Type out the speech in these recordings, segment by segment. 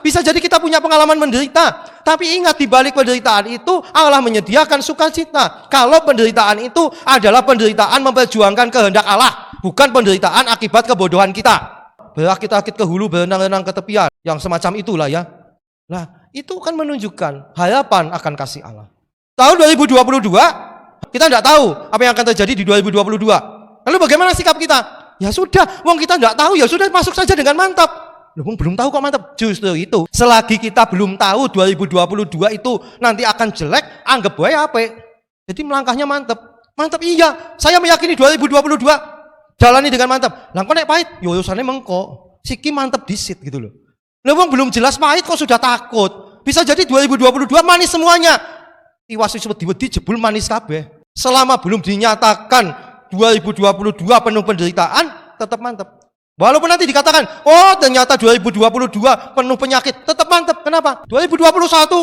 Bisa jadi kita punya pengalaman menderita, tapi ingat di balik penderitaan itu Allah menyediakan sukacita. Kalau penderitaan itu adalah penderitaan memperjuangkan kehendak Allah, bukan penderitaan akibat kebodohan kita. Berakit-akit ke hulu, berenang-renang ke tepian, yang semacam itulah ya. Nah, itu kan menunjukkan harapan akan kasih Allah. Tahun 2022, kita tidak tahu apa yang akan terjadi di 2022. Lalu bagaimana sikap kita? Ya sudah, wong kita tidak tahu, ya sudah masuk saja dengan mantap. Loh, belum tahu kok mantap. Justru itu, selagi kita belum tahu 2022 itu nanti akan jelek, anggap bae ape. Jadi melangkahnya mantap. Mantap iya, saya meyakini 2022 jalani dengan mantap. Lah kok nek pahit, yo usane mengko. Siki mantap disit gitu loh. Lah wong belum jelas pahit kok sudah takut. Bisa jadi 2022 manis semuanya. Tiwas wis wedi-wedi jebul manis kabeh. Selama belum dinyatakan 2022 penuh penderitaan, tetap mantap. Walaupun nanti dikatakan, oh ternyata 2022 penuh penyakit, tetap mantap. Kenapa? 2021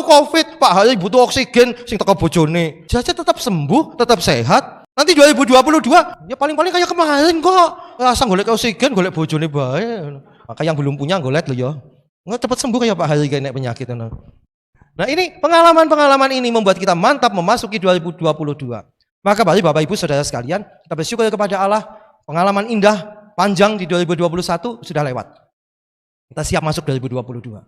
Covid, Pak Hari butuh oksigen, sing teko bojone. Jaja tetap sembuh, tetap sehat. Nanti 2022, ya paling-paling kayak kemarin kok. Rasa golek oksigen, golek bojone bae. Maka yang belum punya golek lo ya. Nggak cepat sembuh kayak Pak Hari kayak penyakit. Nah ini pengalaman-pengalaman ini membuat kita mantap memasuki 2022. Maka mari Bapak Ibu Saudara sekalian, kita bersyukur kepada Allah, pengalaman indah panjang di 2021 sudah lewat. Kita siap masuk 2022.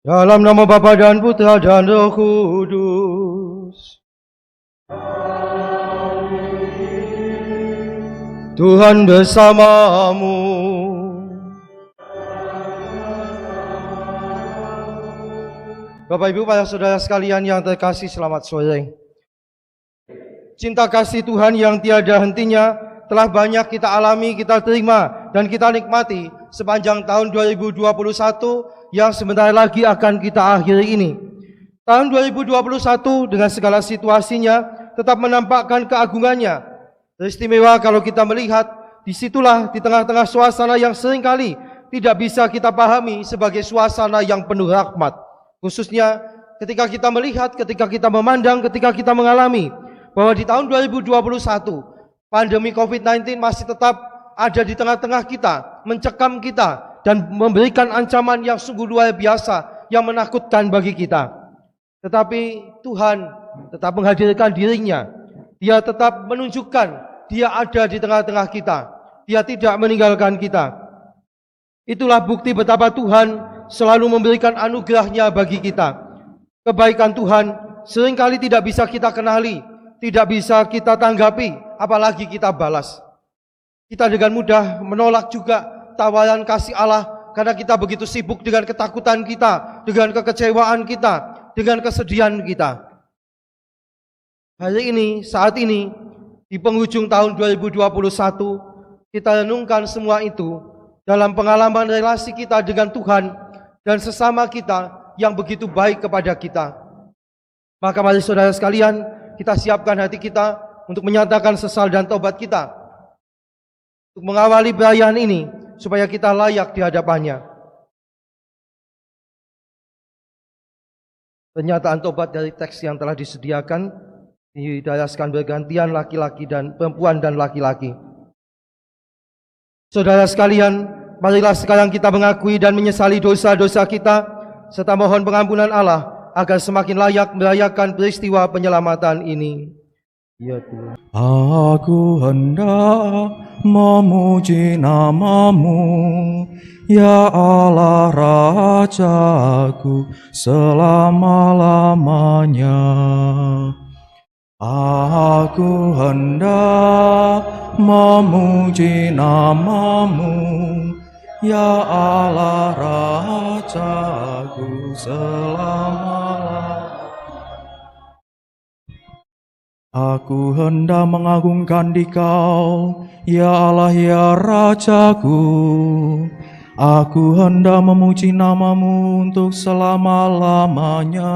Dalam nama Bapa dan Putra dan Roh Kudus. Tuhan bersamamu. Bapak Ibu, para saudara sekalian yang terkasih, selamat sore. Cinta kasih Tuhan yang tiada hentinya telah banyak kita alami, kita terima, dan kita nikmati sepanjang tahun 2021 yang sebentar lagi akan kita akhiri ini. Tahun 2021 dengan segala situasinya tetap menampakkan keagungannya. Teristimewa kalau kita melihat, disitulah di tengah-tengah suasana yang seringkali tidak bisa kita pahami sebagai suasana yang penuh rahmat. Khususnya ketika kita melihat, ketika kita memandang, ketika kita mengalami bahwa di tahun 2021 pandemi COVID-19 masih tetap ada di tengah-tengah kita, mencekam kita, dan memberikan ancaman yang sungguh luar biasa, yang menakutkan bagi kita. Tetapi Tuhan tetap menghadirkan dirinya. Dia tetap menunjukkan Dia ada di tengah-tengah kita. Dia tidak meninggalkan kita. Itulah bukti betapa Tuhan selalu memberikan anugerahnya bagi kita. Kebaikan Tuhan seringkali tidak bisa kita kenali, tidak bisa kita tanggapi, apalagi kita balas. Kita dengan mudah menolak juga tawaran kasih Allah karena kita begitu sibuk dengan ketakutan kita, dengan kekecewaan kita, dengan kesedihan kita. Hari ini, saat ini, di penghujung tahun 2021, kita renungkan semua itu dalam pengalaman relasi kita dengan Tuhan dan sesama kita yang begitu baik kepada kita. Maka mari saudara sekalian, kita siapkan hati kita untuk menyatakan sesal dan tobat kita, untuk mengawali perayaan ini, supaya kita layak di hadapannya. Pernyataan tobat dari teks yang telah disediakan didayaskan bergantian laki-laki dan perempuan dan laki-laki. Saudara sekalian, marilah sekarang kita mengakui dan menyesali dosa-dosa kita, serta mohon pengampunan Allah agar semakin layak merayakan peristiwa penyelamatan ini. Ya Tuhan. Aku hendak memuji nama-Mu, ya Allah Rajaku selama-lamanya. Aku hendak memuji nama-Mu, ya Allah Rajaku selama-lamanya. Aku hendak mengagungkan Dikau, ya Allah ya Rajaku. Aku hendak memuji nama-Mu untuk selama-lamanya.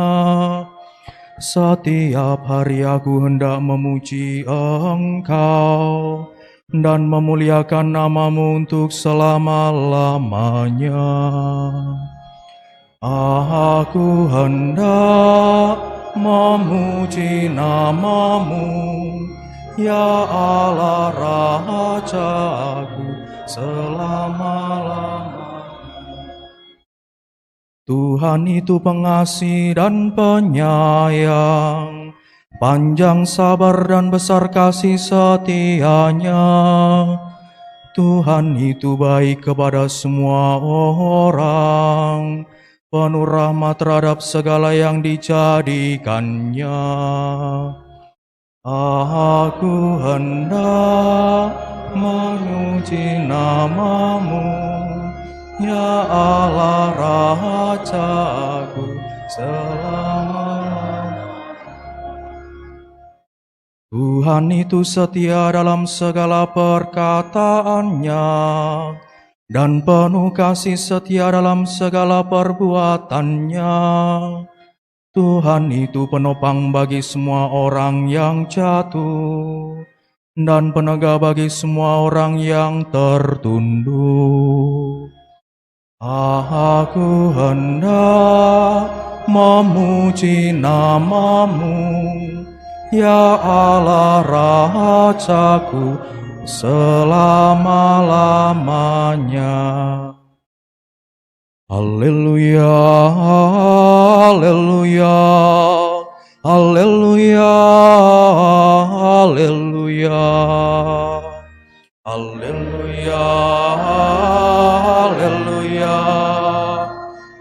Setiap hari aku hendak memuji Engkau dan memuliakan nama-Mu untuk selama-lamanya. Aku hendak memuji nama-Mu, ya Allah Rajaku, selama-lamanya. Tuhan itu pengasih dan penyayang, panjang sabar dan besar kasih setianya. Tuhan itu baik kepada semua orang, penuh rahmat terhadap segala yang dijadikannya. Aku hendak memuji nama-Mu, ya Allah Rajaku, selama-lamanya. Tuhan itu setia dalam segala perkataannya, dan penuh kasih setia dalam segala perbuatannya. Tuhan itu penopang bagi semua orang yang jatuh, dan penegak bagi semua orang yang tertunduk. Aku hendak memuji nama-Mu, ya Allah Rajaku, selama-lamanya. Haleluya, haleluya, haleluya, haleluya, haleluya, haleluya,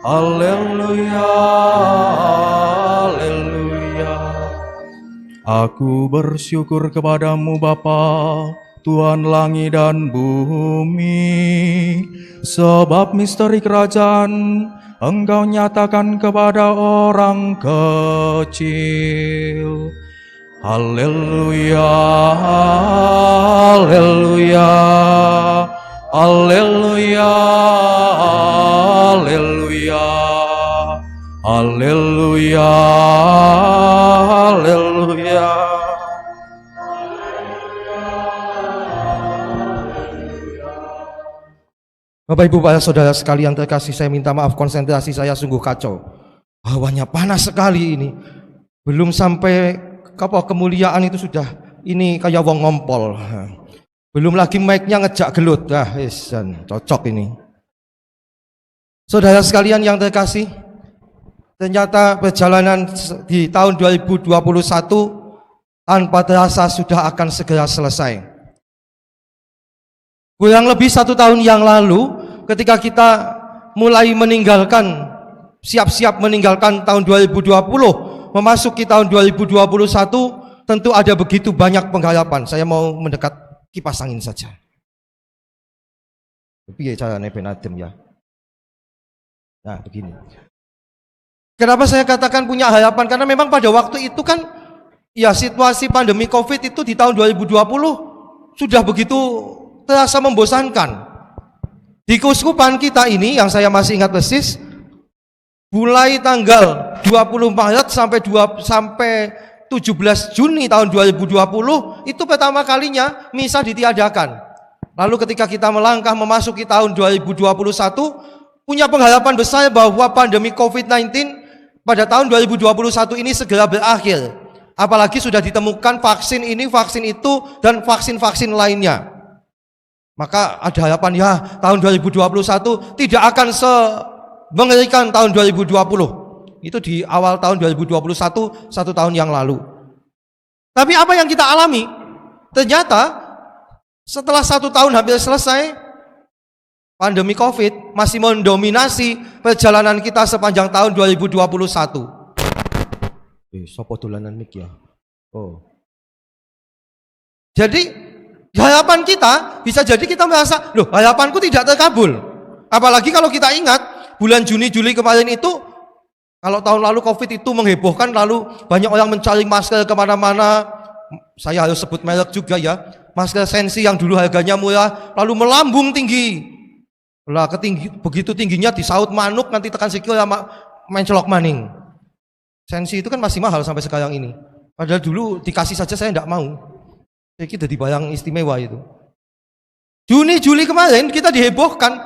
haleluya, haleluya. Aku bersyukur kepadamu Bapa, Tuhan langit dan bumi, sebab misteri kerajaan Engkau nyatakan kepada orang kecil. Haleluya, haleluya, haleluya, haleluya, haleluya, haleluya. Bapak Ibu para saudara sekalian terkasih, saya minta maaf konsentrasi saya sungguh kacau. Hawanya panas sekali ini. Belum sampai kemuliaan itu sudah ini kayak wong ngompol. Belum lagi mic-nya ngejak gelut. Cocok ini. Saudara sekalian yang terkasih, ternyata perjalanan di tahun 2021 tanpa terasa sudah akan segera selesai. Kurang lebih 1 tahun yang lalu, ketika kita mulai meninggalkan, siap-siap meninggalkan tahun 2020, memasuki tahun 2021, tentu ada begitu banyak pengharapan. Saya mau mendekat kipas angin saja. Piye carane ben adem ya? Nah, begini. Kenapa saya katakan punya harapan? Karena memang pada waktu itu kan, ya situasi pandemi COVID itu di tahun 2020 sudah begitu terasa membosankan. Di keuskupan kita ini yang saya masih ingat persis, mulai tanggal 20 Maret sampai 17 Juni tahun 2020 itu pertama kalinya misa ditiadakan. Lalu ketika kita melangkah memasuki tahun 2021, punya pengharapan besar bahwa pandemi COVID-19 pada tahun 2021 ini segera berakhir. Apalagi sudah ditemukan vaksin ini, vaksin itu, dan vaksin-vaksin lainnya. Maka ada harapan ya tahun 2021 tidak akan mengerikan tahun 2020. Itu di awal tahun 2021, 1 tahun yang lalu. Tapi apa yang kita alami? Ternyata setelah 1 tahun hampir selesai, pandemi COVID masih mendominasi perjalanan kita sepanjang tahun 2021. Sopo dolanan mic ya? Oh. Jadi harapan kita bisa jadi kita merasa, loh harapanku tidak terkabul. Apalagi kalau kita ingat bulan Juni Juli kemarin itu, kalau tahun lalu COVID itu menghebohkan, lalu banyak orang mencari masker kemana-mana, saya harus sebut merek juga ya, masker sensi yang dulu harganya murah lalu melambung tinggi. Lah begitu tingginya disaut manuk nanti tekan sikil sama mencelok maning. Sensi itu kan masih mahal sampai sekarang ini. Padahal dulu dikasih saja saya tidak mau. Saya kira di barang istimewa itu. Juni Juli kemarin kita dihebohkan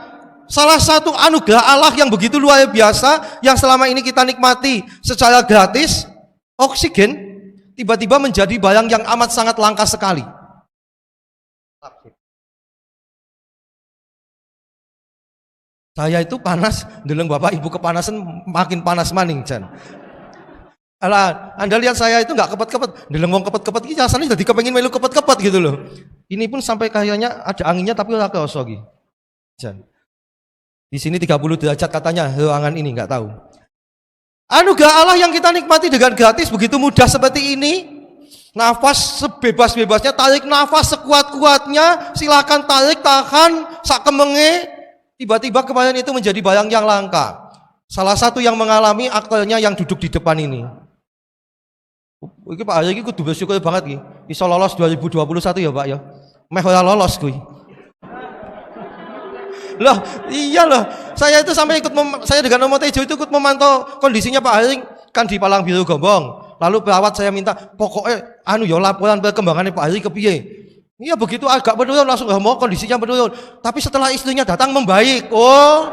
salah satu anugerah Allah yang begitu luar biasa yang selama ini kita nikmati secara gratis, oksigen tiba-tiba menjadi barang yang amat sangat langka sekali. Saya itu panas, deleng Bapak Ibu kepanasan makin panas maning Jan. Alah, Anda lihat saya itu nggak kepet-kepet, deleng wong kepet-kepet iki rasanya jadi kepengin melu kepet-kepet gitu loh. Ini pun sampai kayaknya ada anginnya tapi ora kerasa iki. Jan. Di sini 30 derajat katanya ruangan ini nggak tahu. Anugerah Allah yang kita nikmati dengan gratis begitu mudah seperti ini. Nafas sebebas-bebasnya, tarik nafas sekuat-kuatnya, silakan tarik, tahan, sak kemenge. Tiba-tiba kemarin itu menjadi barang yang langka. Salah satu yang mengalami aktornya yang duduk di depan ini. Iki Pak Hari iki kudu bersyukur banget iki. Iso lolos 2021 ya Pak ya. Meh ora lolos kuwi. Loh, iya loh. Saya itu sampai saya dengan Nomo Tejo itu ikut memantau kondisinya Pak Haring kan di Palang Biru Gombong. Lalu perawat saya minta, pokoknya ya laporan perkembangannya Pak Haring kepiye. Iya begitu agak menurun langsung mau kondisinya menurun. Tapi setelah istrinya datang membaik. Oh,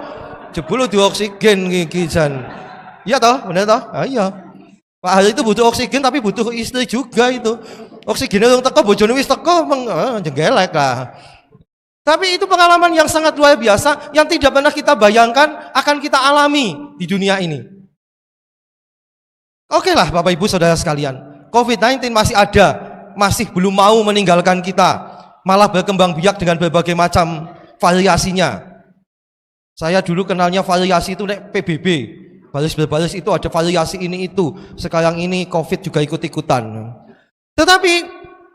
jebul di oksigen iki jan. Iya toh, benar toh? Ah, iya. Pak Haring itu butuh oksigen tapi butuh istri juga itu. Oksigennya yang teko bojone wis teko jenggelek lah. Tapi itu pengalaman yang sangat luar biasa yang tidak pernah kita bayangkan akan kita alami di dunia ini. Oke lah Bapak Ibu Saudara sekalian, COVID-19 masih ada, masih belum mau meninggalkan kita, malah berkembang biak dengan berbagai macam variasinya. Saya dulu kenalnya variasi itu nek PBB, baris berbaris itu ada variasi ini itu, sekarang ini COVID juga ikut-ikutan. Tetapi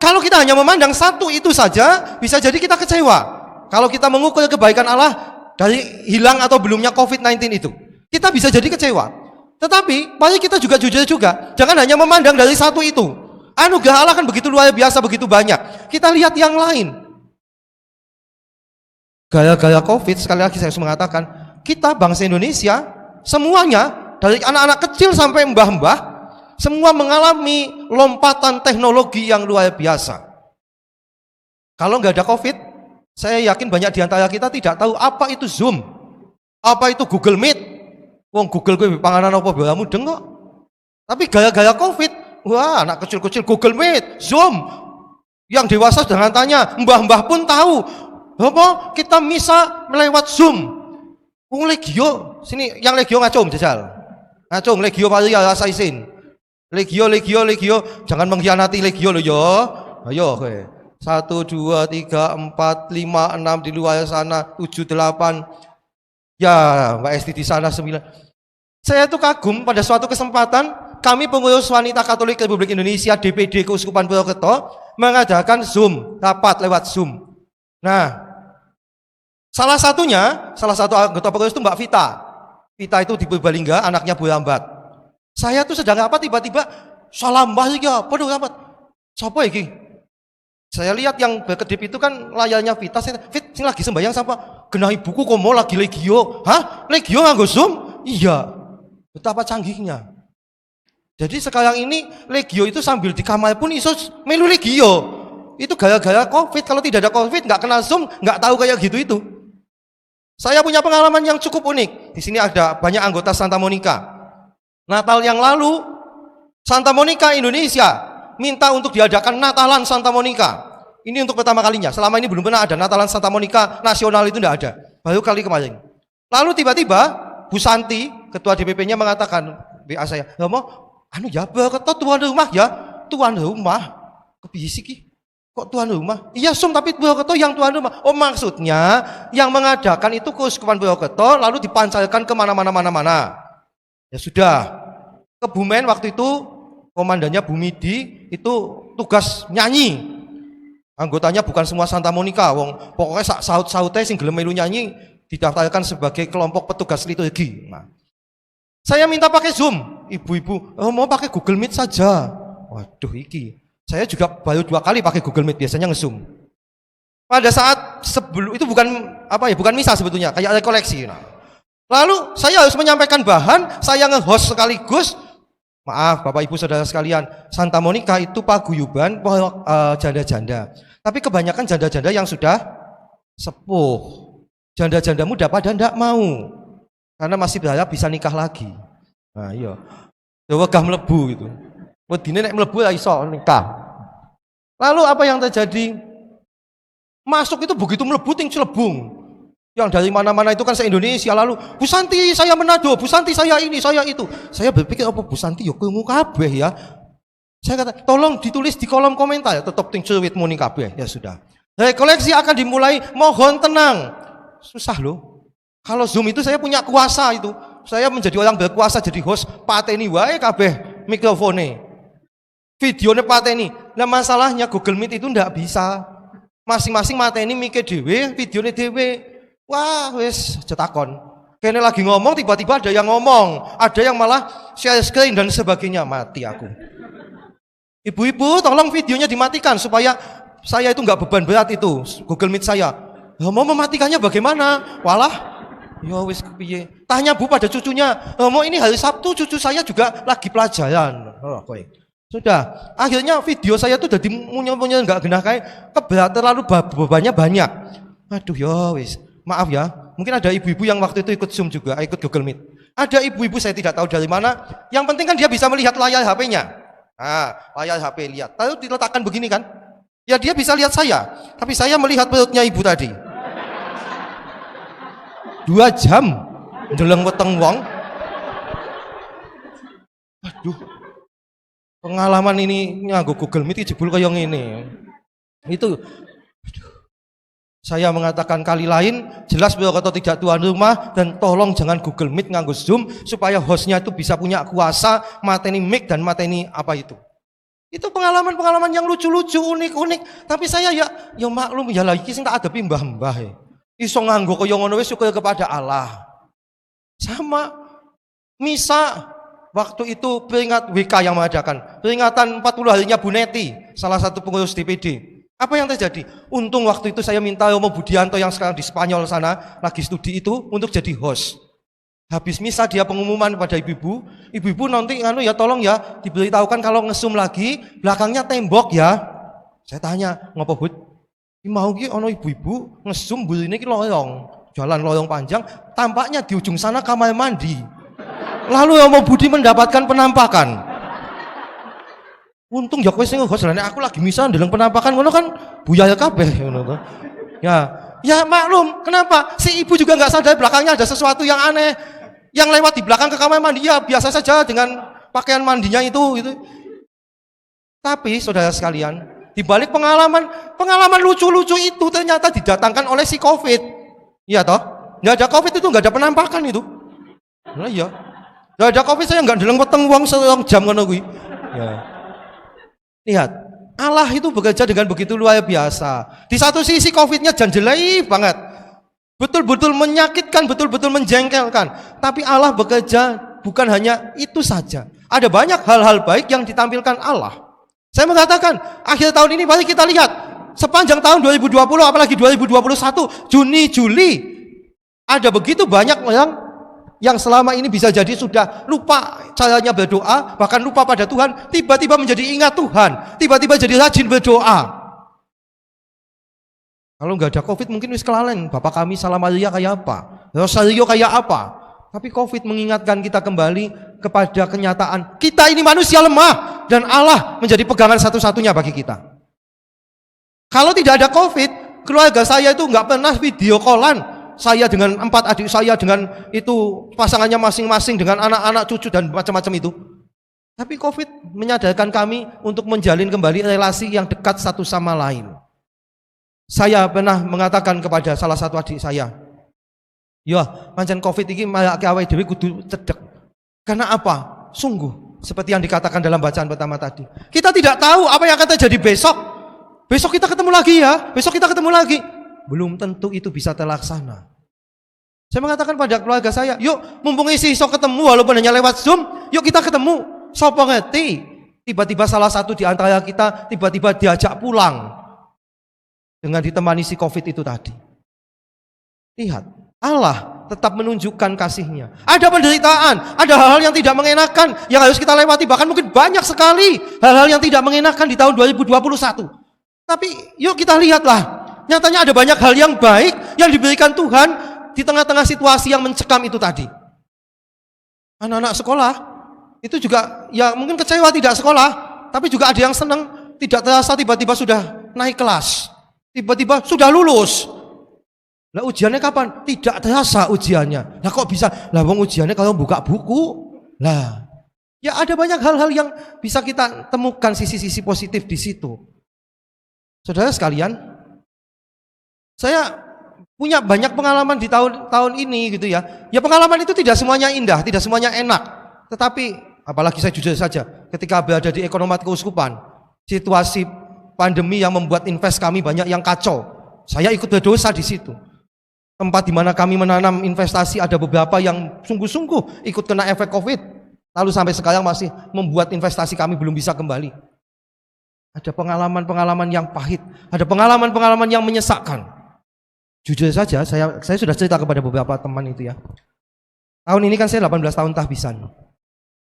kalau kita hanya memandang satu itu saja, bisa jadi kita kecewa. Kalau kita mengukur kebaikan Allah dari hilang atau belumnya COVID-19 itu, kita bisa jadi kecewa. Tetapi mari kita juga jujur juga, jangan hanya memandang dari satu itu. Anugerah Allah kan begitu luar biasa, begitu banyak. Kita lihat yang lain. Gaya-gaya COVID, sekali lagi saya harus mengatakan, kita bangsa Indonesia, semuanya, dari anak-anak kecil sampai mbah-mbah, semua mengalami lompatan teknologi yang luar biasa. Kalau nggak ada COVID, saya yakin banyak di antara kita tidak tahu apa itu Zoom, apa itu Google Meet. Wong Google gue panganan apa bela mudeng kok. Tapi gaya-gaya COVID, wah anak kecil-kecil Google Meet, Zoom. Yang dewasa jangan tanya, mbah-mbah pun tahu. Apa kita bisa melewat Zoom. Wong Legio, sini yang Legio ngacung jajal. Ngacung Legio Maria rasa isin. Legio, jangan mengkhianati Legio lo yo. Ayo kowe. 1, 2, 3, 4, 5, 6 di luar sana, 7, 8. Ya, Mbak Esti di sana 9. Saya tuh kagum pada suatu kesempatan kami pengurus wanita Katolik Republik Indonesia DPD Keuskupan Purwokerto mengadakan Zoom, rapat lewat Zoom. Nah, salah satu anggota pengurus itu Mbak Vita. Vita itu di Purbalingga, anaknya Bu Lambat. Saya tuh sedang apa tiba-tiba salam mbah iki ya, padha rapat. Sapa iki? Saya lihat yang berkedip itu kan layarnya Vita. Fit, sing lagi sembahyang siapa? Genah ibuku komo lagi Legio. Hah? Legio nganggo Zoom? Iya. Betapa canggihnya. Jadi sekarang ini Legio itu sambil di kamar pun iso melu Legio. Itu gara-gara COVID. Kalau tidak ada COVID, nggak kenal Zoom, nggak tahu kayak gitu itu. Saya punya pengalaman yang cukup unik. Di sini ada banyak anggota Santa Monica. Natal yang lalu, Santa Monica Indonesia minta untuk diadakan Natalan Santa Monica. Ini untuk pertama kalinya. Selama ini belum pernah ada Natalan Santa Monica nasional, itu tidak ada. Baru kali kemarin. Lalu tiba-tiba Bu Santi, ketua DPP-nya mengatakan, WA saya, ya berketot tuan rumah ya. Tuan rumah. Kepiye ki? Kok tuan rumah? Iya tapi Purwokerto yang tuan rumah. Oh maksudnya yang mengadakan itu Keuskupan Purwokerto lalu dipancarkan ke mana-mana. Ya sudah. Kebumen waktu itu komandannya Bu Midi itu tugas nyanyi. Anggotanya bukan semua Santa Monica, wong pokoknya saut-saute sing gelem melu nyanyi didaftarkan sebagai kelompok petugas liturgi. Nah, saya minta pakai Zoom, ibu-ibu, mau pakai Google Meet saja. Waduh iki, Saya juga baru 2 kali pakai Google Meet, biasanya nge-zoom. Pada saat sebelum itu bukan bukan misa sebetulnya, kayak rekoleksi. Nah. Lalu saya harus menyampaikan bahan, saya nge-host sekaligus. Maaf Bapak Ibu Saudara sekalian, Santa Monica itu paguyuban janda-janda. Tapi kebanyakan janda-janda yang sudah sepuh. Janda-janda muda pada ndak mau. Karena masih berharap bisa nikah lagi. Nah iya. Wegah mlebu gitu. Wedine nek mlebu ra iso nikah. Lalu apa yang terjadi? Masuk itu begitu mlebu ting celebung. Yang dari mana-mana itu kan se-Indonesia. Lalu Bu Santi saya Manado, Bu Santi saya ini, saya itu. Saya berpikir apa Bu Santi ya krungu kabeh ya. Saya kata tolong ditulis di kolom komentar ya, tetep ting celuwit muni kabeh. Ya sudah. Rekoleksi akan dimulai, mohon tenang. Susah loh. Kalau Zoom itu saya punya kuasa itu. Saya menjadi orang berkuasa jadi host, pateni wae kabeh mikrofone. Videonya pateni. Nah masalahnya Google Meet itu ndak bisa. Masing-masing mateni mikir dhewe, videone dhewe. Wah, wis cetakon. Kene lagi ngomong tiba-tiba ada yang ngomong, ada yang malah share screen dan sebagainya, mati aku. Ibu-ibu, tolong videonya dimatikan supaya saya itu nggak beban berat itu Google Meet saya. Mau mematikannya bagaimana? Walah, ya wis kepiye. Tanya Bu pada cucunya. Mau ini hari Sabtu cucu saya juga lagi pelajaran. Oh, kowe. Sudah, akhirnya video saya tuh jadi munya-munya nggak genah kayak keberat terlalu bebannya banyak. Aduh ya wis. Maaf ya, mungkin ada ibu-ibu yang waktu itu ikut Zoom juga, ikut Google Meet. Ada ibu-ibu saya tidak tahu dari mana, yang penting kan dia bisa melihat layar HP-nya. Nah, layar HP lihat, lalu diletakkan begini kan, ya dia bisa lihat saya, tapi saya melihat perutnya ibu tadi. 2 jam, ndeleng weteng wong. Aduh, pengalaman ini nganggo Google Meet jebul kaya ngene. Itu saya mengatakan kali lain, jelas beliau kata tidak tuan rumah dan tolong jangan Google Meet nganggo Zoom supaya hostnya itu bisa punya kuasa mateni mic dan mateni apa itu. Itu pengalaman-pengalaman yang lucu-lucu, unik-unik. Tapi saya ya maklum ya lagi sing tak adepi mbah-mbah ya. Iso nganggo kaya ngono wis syukur kepada Allah. Sama misa waktu itu peringat WK yang mengadakan peringatan 40 harinya Bu Neti, salah satu pengurus DPD. Apa yang terjadi? Untung waktu itu saya minta Romo Budianto yang sekarang di Spanyol sana lagi studi itu untuk jadi host. Habis misa dia pengumuman pada ibu-ibu, ibu-ibu nanti ya tolong ya diberitahukan kalau ngesum lagi belakangnya tembok ya. Saya tanya, ngopo Bud? Mau ki ono ibu-ibu ngesum burine ki loyong, jalan loyong panjang, tampaknya di ujung sana kamar mandi. Lalu Romo Budi mendapatkan penampakan. Untung ya kowe sing ngehos lha nek aku lagi misa ndeleng penampakan ngono kan buyaya kabeh ngono to. Ya maklum, kenapa? Si ibu juga enggak sadar belakangnya ada sesuatu yang aneh. Yang lewat di belakang ke kamar mandi ya biasa saja dengan pakaian mandinya itu gitu. Tapi saudara sekalian, di balik pengalaman lucu-lucu itu ternyata didatangkan oleh si Covid. Iya toh? Enggak ada Covid itu enggak ada penampakan itu. Nah iya. Enggak ada Covid saya enggak ndeleng weteng wong 1 jam ngono kuwi. Ya. Lihat, Allah itu bekerja dengan begitu luar biasa. Di satu sisi Covid-nya janjelai banget. Betul-betul menyakitkan, betul-betul menjengkelkan. Tapi Allah bekerja bukan hanya itu saja. Ada banyak hal-hal baik yang ditampilkan Allah. Saya mengatakan, akhir tahun ini mari kita lihat. Sepanjang tahun 2020, apalagi 2021, Juni, Juli. Ada begitu banyak orang yang selama ini bisa jadi sudah lupa caranya berdoa, bahkan lupa pada Tuhan, tiba-tiba menjadi ingat Tuhan, tiba-tiba jadi rajin berdoa. Kalau nggak ada Covid mungkin wis kelalen, Bapak kami Salam Maria kayak apa, Rosario kayak apa. Tapi Covid mengingatkan kita kembali kepada kenyataan kita ini manusia lemah dan Allah menjadi pegangan satu-satunya bagi kita. Kalau tidak ada Covid, keluarga saya itu nggak pernah video callan. Saya dengan 4 adik saya dengan itu pasangannya masing-masing dengan anak-anak cucu dan macam-macam itu. Tapi Covid menyadarkan kami untuk menjalin kembali relasi yang dekat satu sama lain. Saya pernah mengatakan kepada salah satu adik saya, "Ya, pancen Covid iki marake awake dhewe kudu cedhek." Karena apa? Sungguh seperti yang dikatakan dalam bacaan pertama tadi. Kita tidak tahu apa yang akan terjadi besok. Besok kita ketemu lagi ya, besok kita ketemu lagi. Belum tentu itu bisa terlaksana. Saya mengatakan pada keluarga saya, yuk mumpung isi ketemu walaupun hanya lewat Zoom, yuk kita ketemu. Sopo ngerti Tiba-tiba salah satu di antara kita tiba-tiba diajak pulang dengan ditemani si COVID itu tadi. Lihat, Allah tetap menunjukkan kasih-Nya. Ada penderitaan, ada hal-hal yang tidak mengenakan yang harus kita lewati, bahkan mungkin banyak sekali hal-hal yang tidak mengenakan di tahun 2021. Tapi yuk kita lihatlah, nyatanya ada banyak hal yang baik yang diberikan Tuhan di tengah-tengah situasi yang mencekam itu tadi. Anak-anak sekolah itu juga ya mungkin kecewa tidak sekolah, tapi juga ada yang senang, tidak terasa tiba-tiba sudah naik kelas, tiba-tiba sudah lulus. Lah ujiannya kapan? Tidak terasa ujiannya. Lah kok bisa? Lah wong ujiannya kalau buka buku. Lah, ya ada banyak hal-hal yang bisa kita temukan sisi-sisi positif di situ. Saudara sekalian, saya punya banyak pengalaman di tahun ini gitu ya. Ya pengalaman itu tidak semuanya indah, tidak semuanya enak. Tetapi apalagi saya jujur saja, ketika berada di Ekonomat Keuskupan, situasi pandemi yang membuat invest kami banyak yang kacau. Saya ikut berdosa di situ. Tempat di mana kami menanam investasi ada beberapa yang sungguh-sungguh ikut kena efek COVID. Lalu sampai sekarang masih membuat investasi kami belum bisa kembali. Ada pengalaman-pengalaman yang pahit, ada pengalaman-pengalaman yang menyesakkan. Jujur saja, saya sudah cerita kepada beberapa teman itu ya. Tahun ini kan saya 18 tahun tahbisan.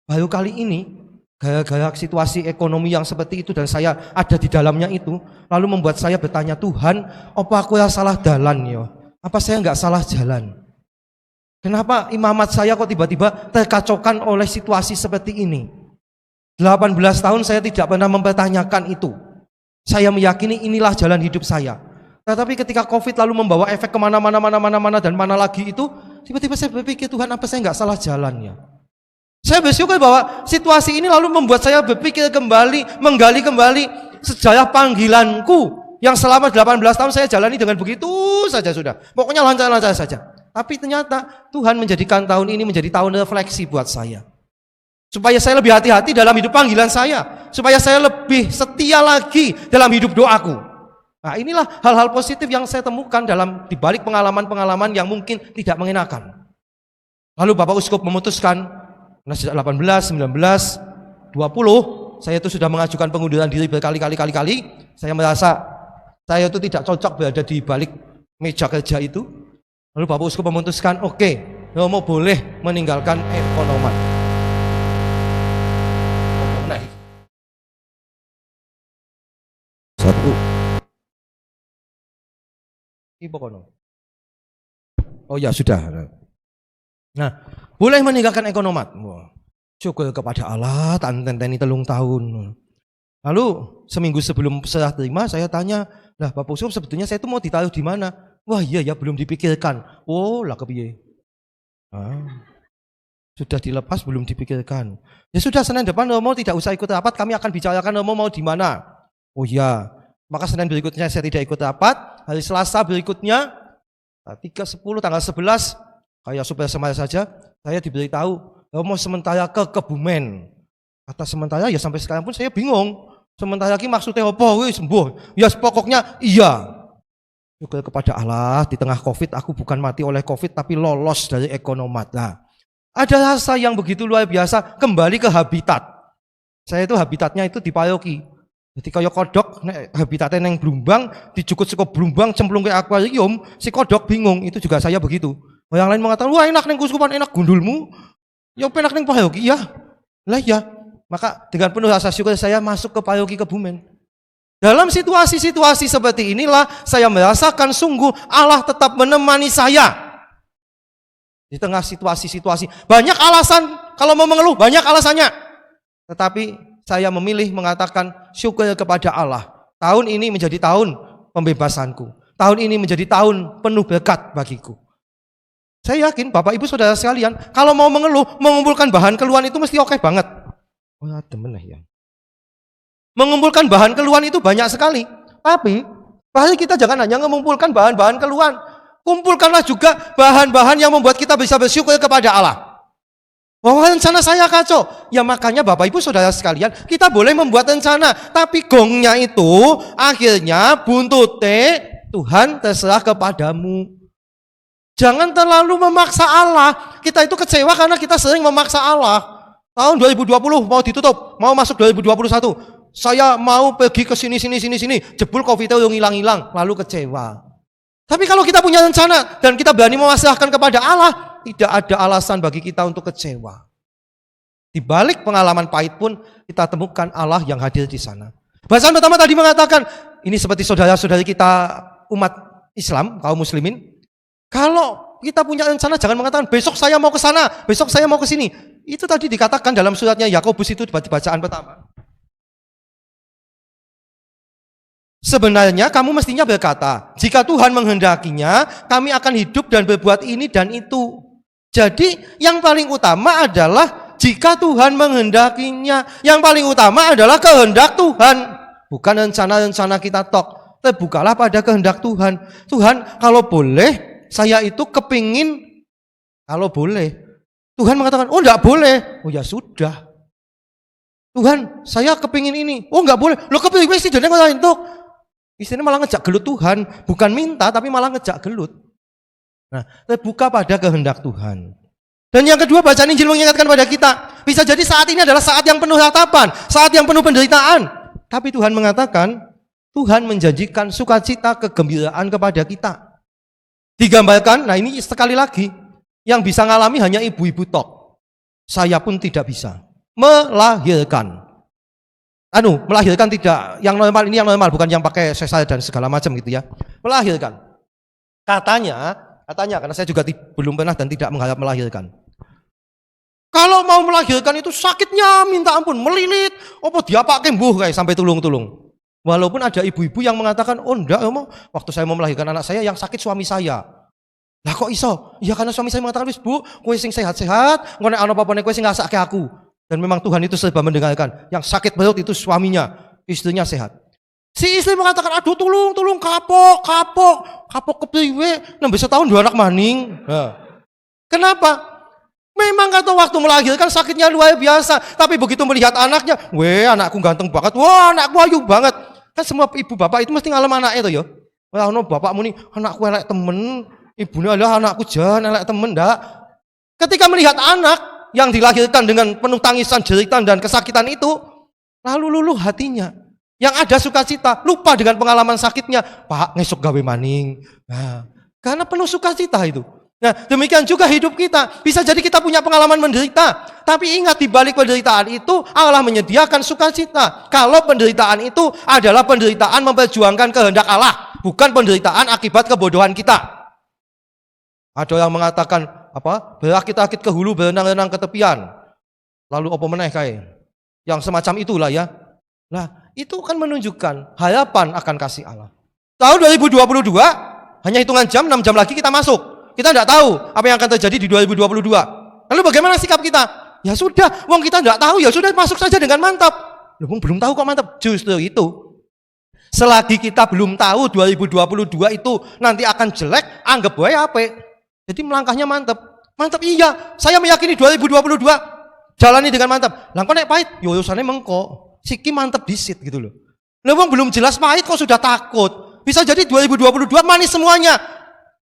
Baru kali ini, gara-gara situasi ekonomi yang seperti itu dan saya ada di dalamnya itu, lalu membuat saya bertanya, Tuhan, apa aku yang salah jalan ya? Apa saya nggak salah jalan? Kenapa imamat saya kok tiba-tiba terkacaukan oleh situasi seperti ini? 18 tahun saya tidak pernah mempertanyakan itu. Saya meyakini inilah jalan hidup saya. Tetapi ketika COVID lalu membawa efek kemana-mana dan mana lagi itu, tiba-tiba saya berpikir, Tuhan apa saya nggak salah jalannya? Saya bersyukur bahwa situasi ini lalu membuat saya berpikir kembali, menggali kembali sejarah panggilanku yang selama 18 tahun saya jalani dengan begitu saja sudah. Pokoknya lancar-lancar saja. Tapi ternyata Tuhan menjadikan tahun ini menjadi tahun refleksi buat saya. Supaya saya lebih hati-hati dalam hidup panggilan saya. Supaya saya lebih setia lagi dalam hidup doaku. Nah inilah hal-hal positif yang saya temukan dalam dibalik pengalaman-pengalaman yang mungkin tidak mengenakan. Lalu Bapak Uskup memutuskan, sejak 18, 19, 20, saya itu sudah mengajukan pengunduran diri berkali-kali. Saya merasa saya itu tidak cocok berada di balik meja kerja itu. Lalu Bapak Uskup memutuskan, oke, Romo boleh meninggalkan Ekonomat. Satu. Oh ya sudah. Nah, boleh meninggalkan Ekonomat. Syukur kepada Allah, tanteni 3 tahun. Lalu seminggu sebelum serah terima saya tanya, lah Bapak Uskup sebetulnya saya itu mau ditaruh di mana? Wah iya ya belum dipikirkan. Oh lah kepiye? Sudah dilepas belum dipikirkan. Ya sudah Senin depan Romo tidak usah ikut rapat, kami akan bicarakan Romo mau di mana. Oh iya, maka Senin berikutnya saya tidak ikut rapat. Hari Selasa berikutnya 3/10 tanggal 11 kayak supaya semuanya saja saya diberitahu Romo sementara ke Kebumen. Kata sementara ya sampai sekarang pun saya bingung. Sementara lagi maksudnya apa? Wih sembuh. Ya pokoknya iya. Syukur kepada Allah di tengah COVID aku bukan mati oleh COVID tapi lolos dari Ekonomat. Nah, ada rasa yang begitu luar biasa kembali ke habitat. Saya itu habitatnya itu di paroki. Jadi kayak kodok habitatnya yang Blumbang, dijukut-cukup Blumbang cemplung ke akuarium, si kodok bingung. Itu juga saya begitu. Yang lain mengatakan, wah enak neng Keuskupan, enak gundulmu. Ya enak neng paroki ya. Lah ya. Maka dengan penuh rasa syukur saya masuk ke paroki Kebumen. Dalam situasi-situasi seperti inilah saya merasakan sungguh Allah tetap menemani saya. Di tengah situasi-situasi banyak alasan kalau mau mengeluh, banyak alasannya. Tetapi saya memilih mengatakan syukur kepada Allah. Tahun ini menjadi tahun pembebasanku. Tahun ini menjadi tahun penuh berkat bagiku. Saya yakin Bapak Ibu Saudara sekalian, kalau mau mengeluh, mengumpulkan bahan keluhan itu mesti oke banget. Oh ya temen ya. Mengumpulkan bahan keluhan itu banyak sekali. Tapi pasti kita jangan hanya mengumpulkan bahan-bahan keluhan. Kumpulkanlah juga bahan-bahan yang membuat kita bisa bersyukur kepada Allah. Bahwa rencana saya kacau. Ya makanya Bapak Ibu Saudara sekalian, kita boleh membuat rencana. Tapi gongnya itu akhirnya buntute Tuhan terserah kepadamu. Jangan terlalu memaksa Allah. Kita itu kecewa karena kita sering memaksa Allah. Tahun 2020 mau ditutup, mau masuk 2021. Saya mau pergi ke sini, jebul COVID itu hilang-hilang, lalu kecewa. Tapi kalau kita punya rencana dan kita berani memasrahkan kepada Allah, tidak ada alasan bagi kita untuk kecewa. Di balik pengalaman pahit pun kita temukan Allah yang hadir di sana. Bacaan pertama tadi mengatakan, ini seperti saudara-saudari kita umat Islam, kaum muslimin. Kalau kita punya rencana jangan mengatakan besok saya mau ke sana, besok saya mau ke sini. Itu tadi dikatakan dalam suratnya Yakobus itu di bacaan pertama. Sebenarnya kamu mestinya berkata, jika Tuhan menghendakinya, kami akan hidup dan berbuat ini dan itu. Jadi yang paling utama adalah jika Tuhan menghendakinya. Yang paling utama adalah kehendak Tuhan. Bukan rencana-rencana kita tok. Terbukalah pada kehendak Tuhan. Tuhan kalau boleh, saya itu kepingin, kalau boleh. Tuhan mengatakan, oh enggak boleh. Oh ya sudah. Tuhan saya kepingin ini. Oh enggak boleh. Lo kepingin presidennya kok entuk. Istilahnya malah ngejak gelut Tuhan, bukan minta tapi malah ngejak gelut. Nah, terbuka pada kehendak Tuhan. Dan yang kedua, bacaan Injil mengingatkan pada kita, bisa jadi saat ini adalah saat yang penuh ratapan, saat yang penuh penderitaan. Tapi Tuhan mengatakan, Tuhan menjanjikan sukacita, kegembiraan kepada kita. Digambarkan, nah ini sekali lagi, yang bisa ngalami hanya ibu-ibu tok. Saya pun tidak bisa melahirkan. Melahirkan tidak, yang normal ini yang normal, bukan yang pakai sesar dan segala macam gitu ya. Melahirkan. Katanya karena saya juga belum pernah dan tidak mengharap melahirkan. Kalau mau melahirkan itu sakitnya minta ampun, melilit, apa dia pakai mbuh kayak sampai tulung-tulung. Walaupun ada ibu-ibu yang mengatakan, oh enggak, waktu saya mau melahirkan anak saya yang sakit suami saya. Lah kok iso? Ya karena suami saya mengatakan, wis Bu, kowe sing sehat-sehat, ngono ana apa-apane kowe sing ngasake aku. Dan memang Tuhan itu serba mendengarkan. Yang sakit perut itu suaminya, istrinya sehat. Si istri mengatakan, aduh tulung kapok kepriwe, nambah setahun 2 anak maning. Nah. Kenapa? Memang kata waktu melahirkan sakitnya luar biasa. Tapi begitu melihat anaknya, anakku ganteng banget, wah anakku ayu banget. Kan semua ibu bapak itu mesti ngalem anaknya itu ya. Wah bapakmu nih, anakku elek temen, ibunya adalah anakku jangan elek temen, ndak. Ketika melihat anak yang dilahirkan dengan penuh tangisan, jeritan dan kesakitan itu, lalu luluh hatinya. Yang ada sukacita, lupa dengan pengalaman sakitnya. Pak, ngesuk gawe maning. Nah, karena penuh sukacita itu. Nah, demikian juga hidup kita. Bisa jadi kita punya pengalaman menderita, tapi ingat di balik penderitaan itu Allah menyediakan sukacita. Kalau penderitaan itu adalah penderitaan memperjuangkan kehendak Allah, bukan penderitaan akibat kebodohan kita. Ada yang mengatakan berakit-akit ke hulu, berenang-renang ke tepian. Lalu apa meneh kae? Yang semacam itulah ya. Nah, itu kan menunjukkan harapan akan kasih Allah. Tahun 2022, hanya hitungan jam, 6 jam lagi kita masuk. Kita tidak tahu apa yang akan terjadi di 2022. Lalu bagaimana sikap kita? Ya sudah, wong kita tidak tahu, ya sudah masuk saja dengan mantap. Loh, belum tahu kok mantap. Justru itu. Selagi kita belum tahu 2022 itu nanti akan jelek, anggap wae apik. Jadi melangkahnya mantap. Mantap iya, saya meyakini 2022 jalani dengan mantap. Lah kok nek pahit, yo urusane mengko. Siki mantep disit gitu loh. Lah wong belum jelas pahit kok sudah takut. Bisa jadi 2022 manis semuanya.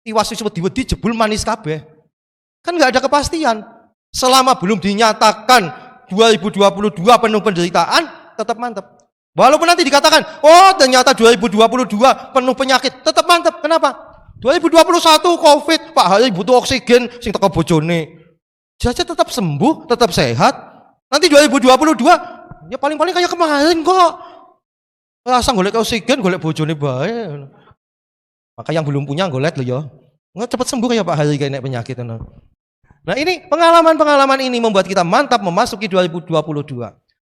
Iwas wis wedi-wedi jebul manis kabeh. Kan enggak ada kepastian. Selama belum dinyatakan 2022 penuh penderitaan, tetap mantap. Walaupun nanti dikatakan, oh ternyata 2022 penuh penyakit, tetap mantap. Kenapa? 2021 COVID, Pak Hari butuh oksigen sing teko bojone. Jaja tetap sembuh, tetap sehat. Nanti 2022 ya paling-paling kayak kemarin kok. Rasa golek oksigen, golek bojone bae. Maka yang belum punya golek lho ya. Nggak cepat sembuh kayak Pak Hari kayak nek penyakit. Nah ini pengalaman-pengalaman ini membuat kita mantap memasuki 2022.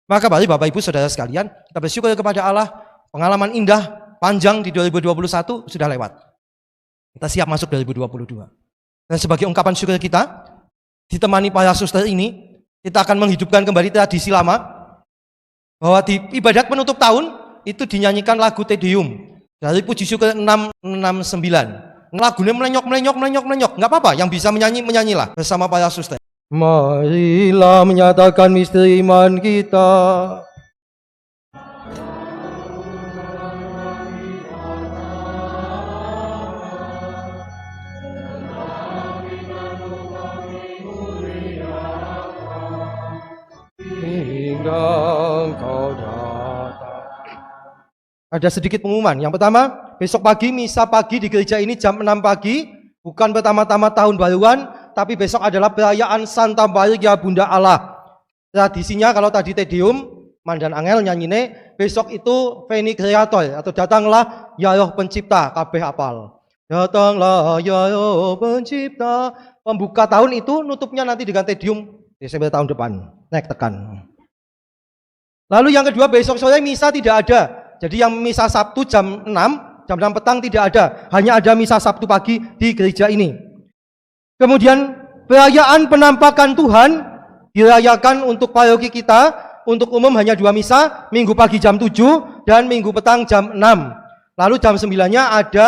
Maka mari Bapak Ibu Saudara sekalian, kita bersyukur kepada Allah. Pengalaman indah, panjang di 2021 sudah lewat. Kita siap masuk 2022. Dan sebagai ungkapan syukur kita, ditemani para suster ini, kita akan menghidupkan kembali tradisi lama, bahwa di ibadat penutup tahun, itu dinyanyikan lagu Te Deum, dari puji syukur 669. Lagunya melenyok. Nggak apa-apa, yang bisa menyanyilah bersama para suster. Marilah menyatakan misteri iman kita. Engkau datang. Ada sedikit pengumuman. Yang pertama, besok pagi misa pagi di gereja ini jam 6 pagi, bukan pertama-tama tahun baruan, tapi besok adalah perayaan Santa Maria Bunda Allah. Tradisinya kalau tadi Tedeum, Mandan Angel nyanyine, besok itu Veni Creator atau datanglah ya Roh Pencipta, kabeh apal. Datanglah ya Roh Pencipta. Pembuka tahun itu, nutupnya nanti dengan Tedeum Desember tahun depan. Naik tekan. Lalu yang kedua, besok sore misa tidak ada. Jadi yang misa Sabtu jam 6 petang tidak ada. Hanya ada misa Sabtu pagi di gereja ini. Kemudian perayaan penampakan Tuhan dirayakan untuk paroki kita. Untuk umum hanya 2 misa, minggu pagi jam 7 dan minggu petang jam 6. Lalu jam 9-nya ada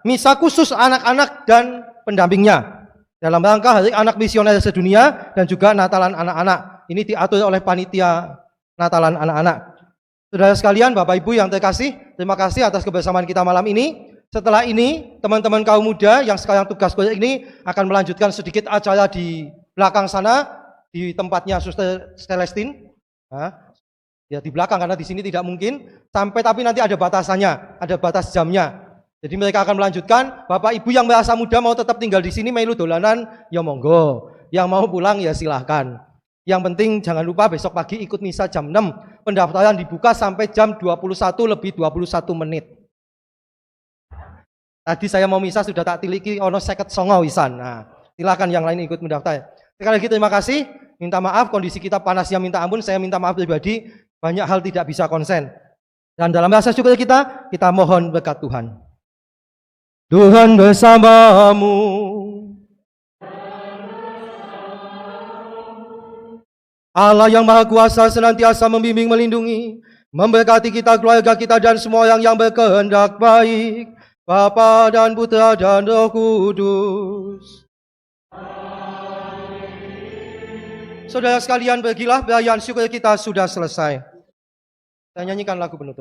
misa khusus anak-anak dan pendampingnya. Dalam rangka Hari Anak Misioner Sedunia dan juga Natalan anak-anak. Ini diatur oleh panitia Natalan anak-anak. Saudara sekalian, Bapak Ibu yang terkasih, terima kasih atas kebersamaan kita malam ini. Setelah ini, teman-teman kaum muda yang sekarang tugas kuliah ini akan melanjutkan sedikit acara di belakang sana, di tempatnya Suster Celestine. Nah, ya di belakang karena di sini tidak mungkin. Tapi nanti ada batasannya, ada batas jamnya. Jadi mereka akan melanjutkan. Bapak Ibu yang merasa muda mau tetap tinggal di sini, melu dolanan, ya monggo. Yang mau pulang ya silahkan. Yang penting jangan lupa besok pagi ikut misa jam 6. Pendaftaran dibuka sampai jam 21:21. Tadi saya mau misa sudah tak tiliki ono 59 wisan. Nah, silakan yang lain ikut mendaftar. Sekali lagi terima kasih. Minta maaf kondisi kita panasnya minta ampun. Saya minta maaf pribadi. Banyak hal tidak bisa konsen. Dan dalam rasa syukur kita mohon berkat Tuhan. Tuhan bersamamu. Allah yang Maha Kuasa senantiasa membimbing, melindungi, memberkati kita, keluarga kita, dan semua orang yang berkehendak baik. Bapa dan Putra dan Roh Kudus. Saudara sekalian, pergilah, perayaan syukur kita sudah selesai. Saya nyanyikan lagu penutup.